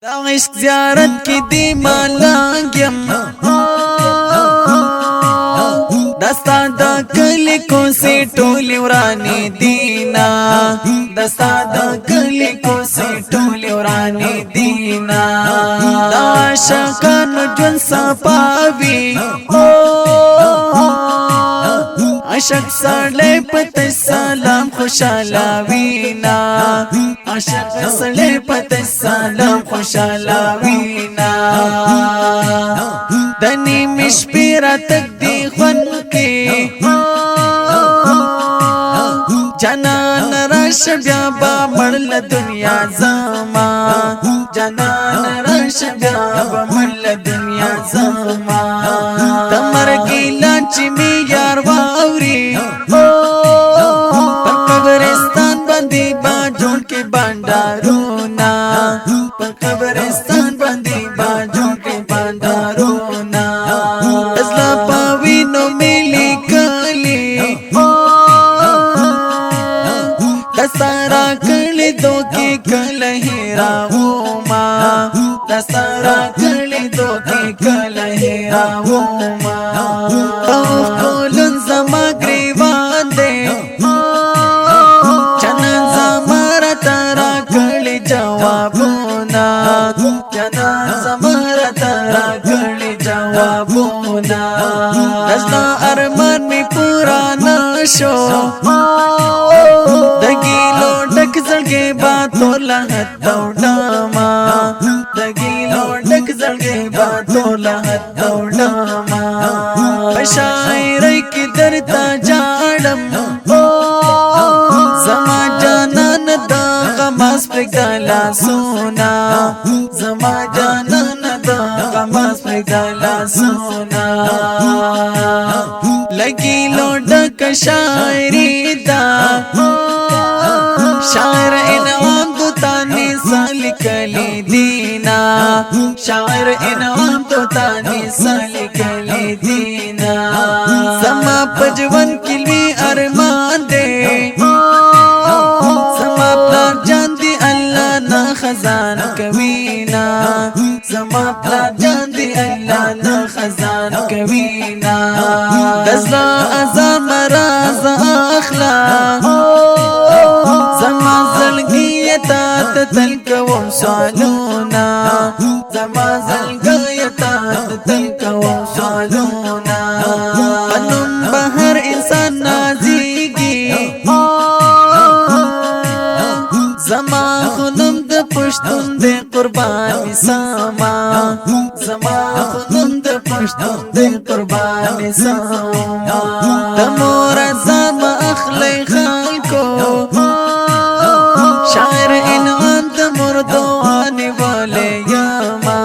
عشق زیارت کی دی مالانگیم دستا دا کلی کو سی ټولی ورانی دینا دستا دا کلی کو سی ټولی ورانی دینا دا عاشقان جون صفاوی عاشق سړی پته سلام خوشاله وینا عاشق سړی پته سلام خوشاله وینا دني مشپیرا تک دی خون کی جنان رش بیا با مړل دنیا زما جنان رش بیا با مړل دنیا زما تمر ګیلا چې می یار واوري په قبرستان باندې با جوړ کې بانډارونا په قبرستان باندې با جوړ کې بانډارونا ازلا پاوینو ملي کلی دسارا کلی دو کی کل هیرا وما دسارا کلی دو کی کل هیرا وما او کولن زما گریوان دے چنن زمارا تارا کلی جوابونا چنن زمارا تارا کلی جوابونا دستا ارمان می پورا نشو دگیلو ڈک زلگے باتو لہت دوڑاما دگیلو ڈک زلگے باتو لہت دوڑاما بشاعری کی درتا جاڑم زما جانان دا غماس پر گالا سونا زما جانان دا غماس پر گالا سونا لگیلو ڈک شاعری دا شاعر انعام دو تانی سالکلی دینا شاعر انعام دو تانی سالکلی دینا سما پجون کلوی ارمان دے سما پلار جان دی اللہ نا خزان کوینا سما پلار جان دی اللہ نا خزان کوینا دزلا ازام راز اخلاق زما زلگیتا تتلکوم سوالونا زما زلگیتا تتلکوم سوالونا انم بہر انسان نازیگی زما خنم د پشتون د قربانی ساما زما خنم د پشتون د قربانی ساما دمور زما اخلی خلکو شاعر انعام د مردوانی والے یاما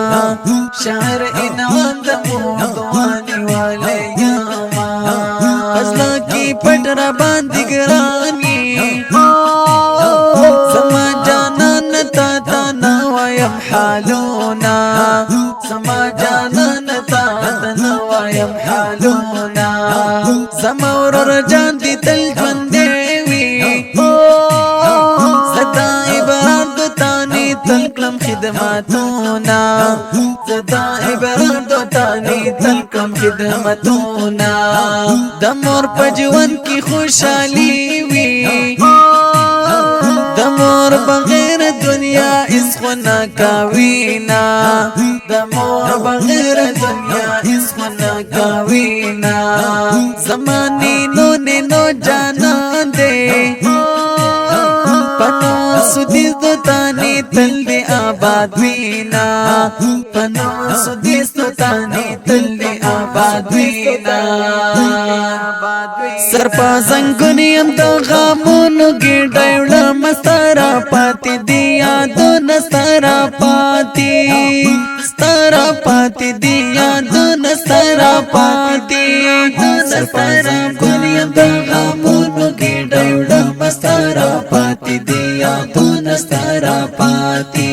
شاعر انعام د مردوانی والے یاما فضلہ کی پٹ را باندی گرانی زما جانان تا تا نوایم حالونا زما جانان تا تا نوایم حالونا زما ورور جان دی تل ژوندی زدا عبرت تانی تلکلم خدمتونا زدا عبرت تانی تلکلم خدمتونا دمور پجون کی خوشحالی وی دمور بغیر دنیا اس خنا کاوینا دمور بغیر دنیا اس خنا کاوینا زمانی نو جانان دے پنو سدیس دو تانی تل دی آباد وینا پنو سدیس دو تانی تل دی آباد وینا سرپا زنگونیم دو غامونو گی ڈیوڑا مستارا پاتی دیا دو نستارا پاتی ستارا پاتی دیا دو نستارا پاتی سرپا زنگونیم دو غامونو گی ڈیوڑا مستارا پاتی دیا دو نستارا پاتی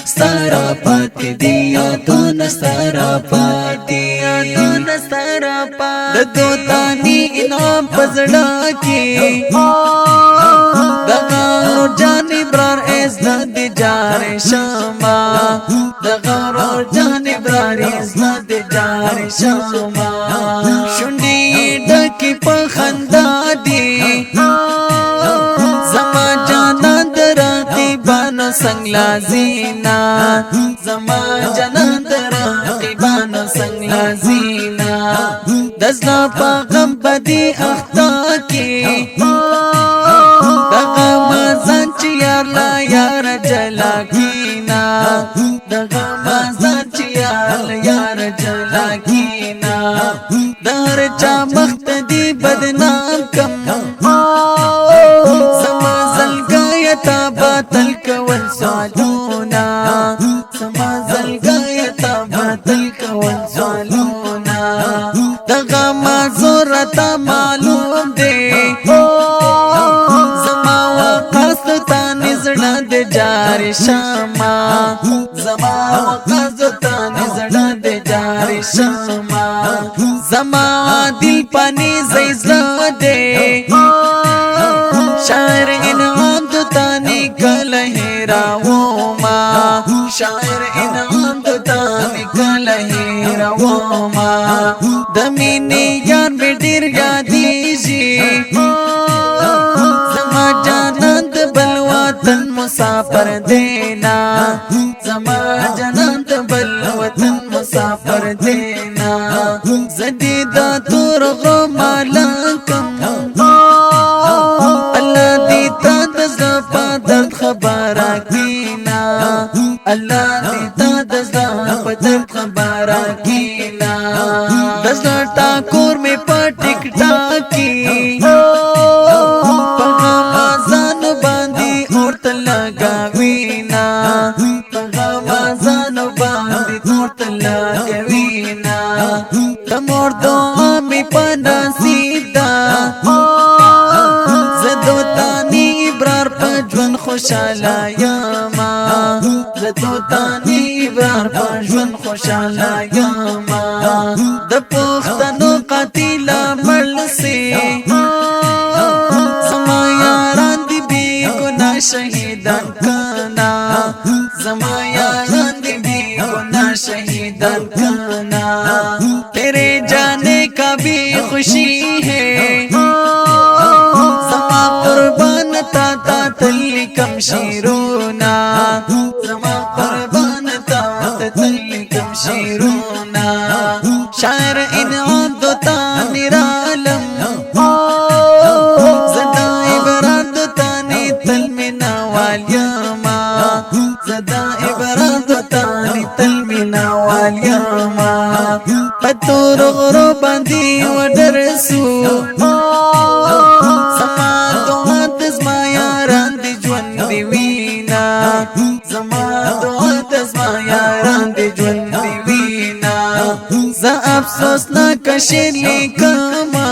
ستارا پاتی دیا دو نستارا پاتی دو نستارا پاتی دو تانی انعام پزڑا کی دغا جانی برار ایز ندی جار شما غرور جانب راری زد جاری شما شنڈی ڈکی پخندا دی زما جانا دراقی بانو سنگلا زینا زما جانا دراقی بانو سنگلا زینا دزلا پا غم بدی اختا کی دغا مازان چی یار لا یار جلا کینا دغا مازان چی یار لا یار جلا کینا دهر چا مخت دی بدنام کم سما زلگایتا باطل کول سوالونا سما زلگایتا باطل کول سوالونا دغا مازورتا معلوم دے دے جاری شما زما وقزتا نزڑا دے جاری شما زما دل پانی زیزل دے شاعر انعام دتانی کل ہیراوما شاعر انعام دتانی کل ہیراوما دمینی یار میں ڈیر یادیجی زما جانند بلواتن مسافر دینا زما جانند بلواتن مسافر دینا زدیدہ ترغو مالکم اللہ دیتا دزپا درد خبرہ کینا اللہ دیتا دزپا درد خبرہ کینا دزنا ٹاکور میں پٹک ٹاکی تمور دعا می پناسیدا زدو تانی ابرار پجون خوشالا یاما زدو تانی ابرار پجون خوشالا یاما د پختنو قتیل ملسی زما یاران دی بی گناہ شہیدان کنا زما یاران دی بی گناہ شہیدان کنا تیرے جانے کا بھی خوشی ہے زما قربان تا تلی کم شیرونا زما قربان تا تلی کم شیرونا شاعر انعام دو تانی رالم زدا عبران دو تانی تل منا والیاما زدا عبران دو تانی تل منا والیاما پتور غرو باندی ودرسو زما دعا دزما یاران دی جون دی وینا زما دعا دزما یاران دی جون دی وینا زا افسوس نا کشیر لیکما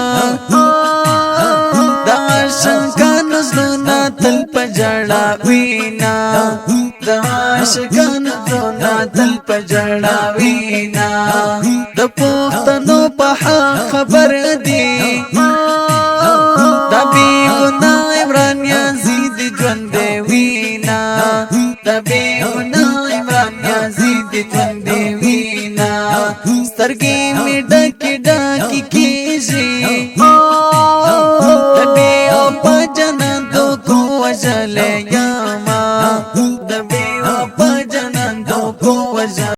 دا عاشقان زلونا تل پجڑا وینا دا عاشقان زلونا تل پجڑا وینا د پختنو په خبر دی دا بی گناہ عمران یزید ژوند دی وینا دا بی گناہ عمران یزید ژوند دی وینا سترګې مې ډکې ډکې کیږي د بی او په جنازو کو وژلې یما د بی او په جنازو کو وژلې